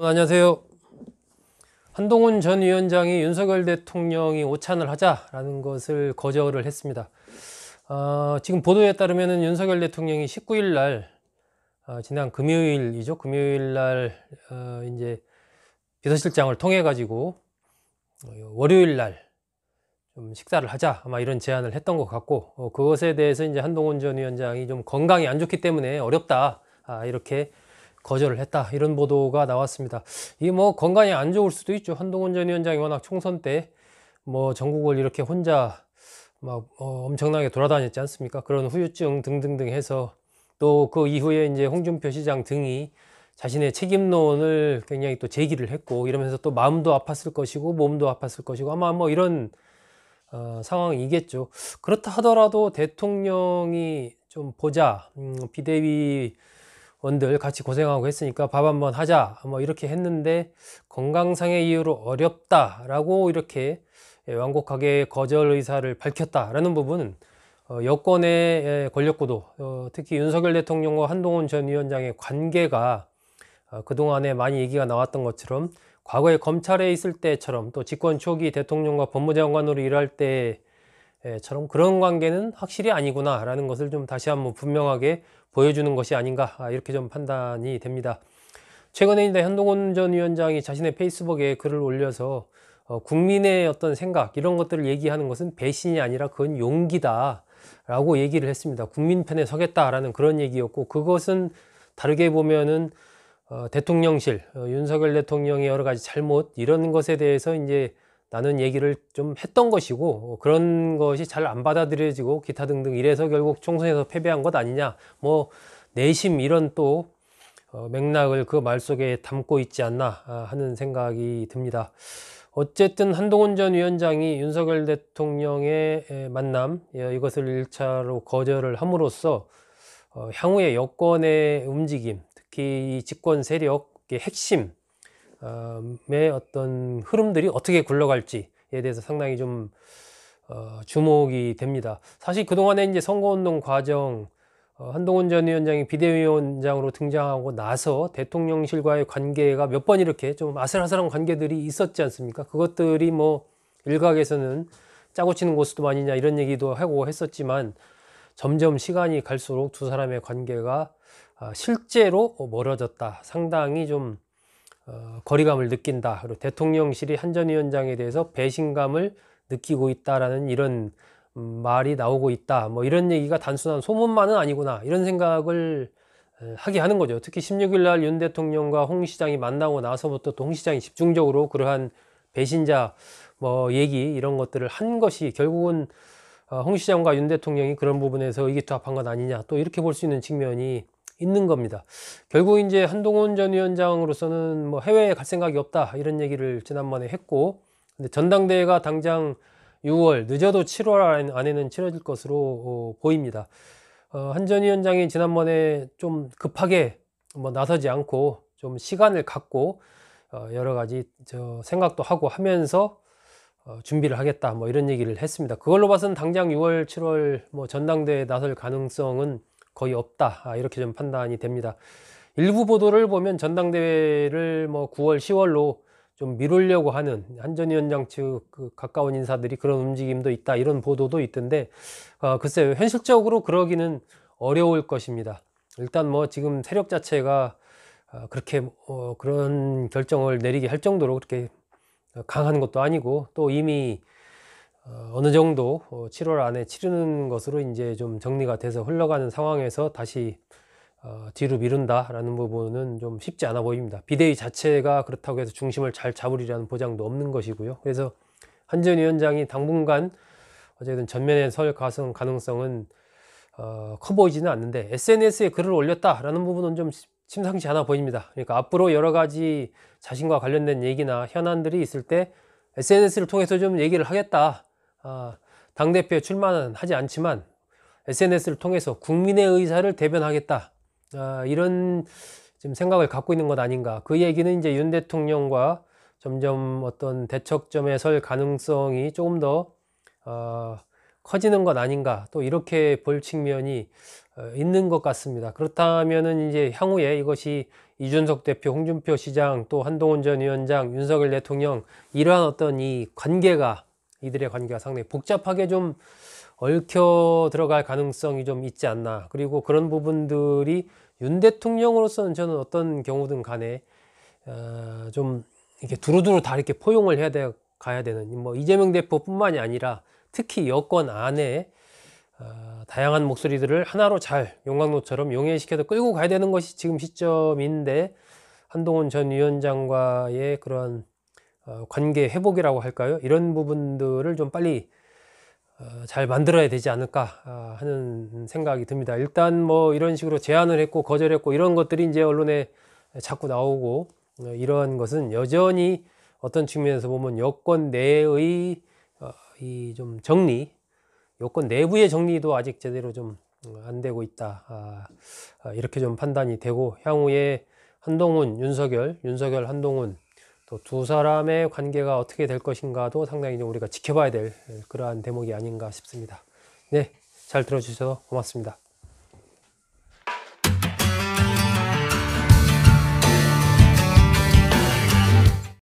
안녕하세요. 한동훈 전 위원장이 윤석열 대통령이 오찬을 하자라는 것을 거절을 했습니다. 지금 보도에 따르면 윤석열 대통령이 19일 날, 지난 금요일이죠. 금요일 날, 이제 비서실장을 통해 가지고 월요일 날 좀 식사를 하자, 아마 이런 제안을 했던 것 같고, 그것에 대해서 이제 한동훈 전 위원장이 좀 건강이 안 좋기 때문에 어렵다, 이렇게 거절을 했다, 이런 보도가 나왔습니다. 이게 뭐 건강이 안 좋을 수도 있죠. 한동훈 전 위원장이 워낙 총선 때 뭐 전국을 이렇게 혼자 막 엄청나게 돌아다녔지 않습니까? 그런 후유증 등등등 해서, 또 그 이후에 이제 홍준표 시장 등이 자신의 책임론을 굉장히 또 제기를 했고, 이러면서 또 마음도 아팠을 것이고 몸도 아팠을 것이고, 아마 뭐 이런 상황이겠죠. 그렇다 하더라도 대통령이 좀 보자, 비대위원들 같이 고생하고 했으니까 밥 한번 하자, 뭐 이렇게 했는데 건강상의 이유로 어렵다라고 이렇게 완곡하게 거절 의사를 밝혔다라는 부분은 여권의 권력구도, 특히 윤석열 대통령과 한동훈 전 위원장의 관계가 그동안에 많이 얘기가 나왔던 것처럼, 과거에 검찰에 있을 때처럼, 또 집권 초기 대통령과 법무장관으로 일할 때처럼 그런 관계는 확실히 아니구나 라는 것을 좀 다시 한번 분명하게 보여주는 것이 아닌가, 이렇게 좀 판단이 됩니다. 최근에 이제 한동훈 전 위원장이 자신의 페이스북에 글을 올려서 국민의 어떤 생각, 이런 것들을 얘기하는 것은 배신이 아니라 그건 용기다 라고 얘기를 했습니다. 국민 편에 서겠다라는 그런 얘기였고, 그것은 다르게 보면은 대통령실, 윤석열 대통령의 여러 가지 잘못, 이런 것에 대해서 이제 나는 얘기를 좀 했던 것이고, 그런 것이 잘 안 받아들여지고 기타 등등 이래서 결국 총선에서 패배한 것 아니냐, 뭐 내심 이런 또 맥락을 그 말 속에 담고 있지 않나 하는 생각이 듭니다. 어쨌든 한동훈 전 위원장이 윤석열 대통령의 만남, 이것을 1차로 거절을 함으로써 향후의 여권의 움직임, 특히 이 집권 세력의 핵심의 어떤 흐름들이 어떻게 굴러갈지에 대해서 상당히 좀 주목이 됩니다. 사실 그동안에 이제 선거운동 과정, 한동훈 전 위원장이 비대위원장으로 등장하고 나서 대통령실과의 관계가 몇 번 이렇게 좀 아슬아슬한 관계들이 있었지 않습니까? 그것들이 뭐 일각에서는 짜고 치는 고스톱 아니냐 이런 얘기도 하고 했었지만, 점점 시간이 갈수록 두 사람의 관계가 실제로 멀어졌다, 상당히 좀 거리감을 느낀다, 그리고 대통령실이 한 전 위원장에 대해서 배신감을 느끼고 있다라는 이런 말이 나오고 있다, 뭐 이런 얘기가 단순한 소문만은 아니구나, 이런 생각을 하게 하는 거죠. 특히 16일 날 윤 대통령과 홍 시장이 만나고 나서부터 또 홍 시장이 집중적으로 그러한 배신자 뭐 얘기, 이런 것들을 한 것이 결국은 홍 시장과 윤 대통령이 그런 부분에서 의기투합한 것 아니냐, 또 이렇게 볼 수 있는 측면이 있는 겁니다. 결국 이제 한동훈 전 위원장으로서는 뭐 해외에 갈 생각이 없다, 이런 얘기를 지난번에 했고, 근데 전당대회가 당장 6월, 늦어도 7월 안에는 치러질 것으로 보입니다. 한 전 위원장이 지난번에 좀 급하게 뭐 나서지 않고 좀 시간을 갖고 여러 가지 생각도 하고 하면서 준비를 하겠다, 뭐 이런 얘기를 했습니다. 그걸로 봐서는 당장 6월, 7월 뭐 전당대회에 나설 가능성은 거의 없다, 이렇게 좀 판단이 됩니다. 일부 보도를 보면 전당대회를 뭐 9월, 10월로 좀 미루려고 하는 한 전 위원장 측 가까운 인사들이 그런 움직임도 있다, 이런 보도도 있던데, 글쎄요, 현실적으로 그러기는 어려울 것입니다. 일단 뭐 지금 세력 자체가 그렇게 그런 결정을 내리게 할 정도로 그렇게 강한 것도 아니고, 또 이미 어느 정도 7월 안에 치르는 것으로 이제 좀 정리가 돼서 흘러가는 상황에서 다시 뒤로 미룬다라는 부분은 좀 쉽지 않아 보입니다. 비대위 자체가 그렇다고 해서 중심을 잘 잡으리라는 보장도 없는 것이고요. 그래서 한 전 위원장이 당분간 어쨌든 전면에 설 가능성은 커 보이지는 않는데, SNS에 글을 올렸다라는 부분은 좀 심상치 않아 보입니다. 그러니까 앞으로 여러 가지 자신과 관련된 얘기나 현안들이 있을 때 SNS를 통해서 좀 얘기를 하겠다, 당대표에 출마는 하지 않지만 SNS를 통해서 국민의 의사를 대변하겠다, 이런 지금 생각을 갖고 있는 것 아닌가. 그 얘기는 이제 윤 대통령과 점점 어떤 대척점에 설 가능성이 조금 더 커지는 것 아닌가, 또 이렇게 볼 측면이 있는 것 같습니다. 그렇다면은 이제 향후에 이것이 이준석 대표, 홍준표 시장, 또 한동훈 전 위원장, 윤석열 대통령, 이러한 어떤 이 관계가, 이들의 관계가 상당히 복잡하게 좀 얽혀 들어갈 가능성이 좀 있지 않나. 그리고 그런 부분들이 윤 대통령으로서는 저는 어떤 경우든 간에 좀 이렇게 두루두루 다 이렇게 포용을 가야 되는, 뭐 이재명 대표뿐만이 아니라 특히 여권 안에 다양한 목소리들을 하나로 잘 용광로처럼 용해시켜서 끌고 가야 되는 것이 지금 시점인데, 한동훈 전 위원장과의 그런 관계 회복이라고 할까요? 이런 부분들을 좀 빨리 잘 만들어야 되지 않을까 하는 생각이 듭니다. 일단 뭐 이런 식으로 제안을 했고 거절했고 이런 것들이 이제 언론에 자꾸 나오고, 이러한 것은 여전히 어떤 측면에서 보면 여권 내의 이 좀 정리, 여권 내부의 정리도 아직 제대로 좀 안 되고 있다, 이렇게 좀 판단이 되고, 향후에 한동훈, 윤석열, 한동훈, 또 두 사람의 관계가 어떻게 될 것인가도 상당히 좀 우리가 지켜봐야 될 그러한 대목이 아닌가 싶습니다. 네, 잘 들어주셔서 고맙습니다.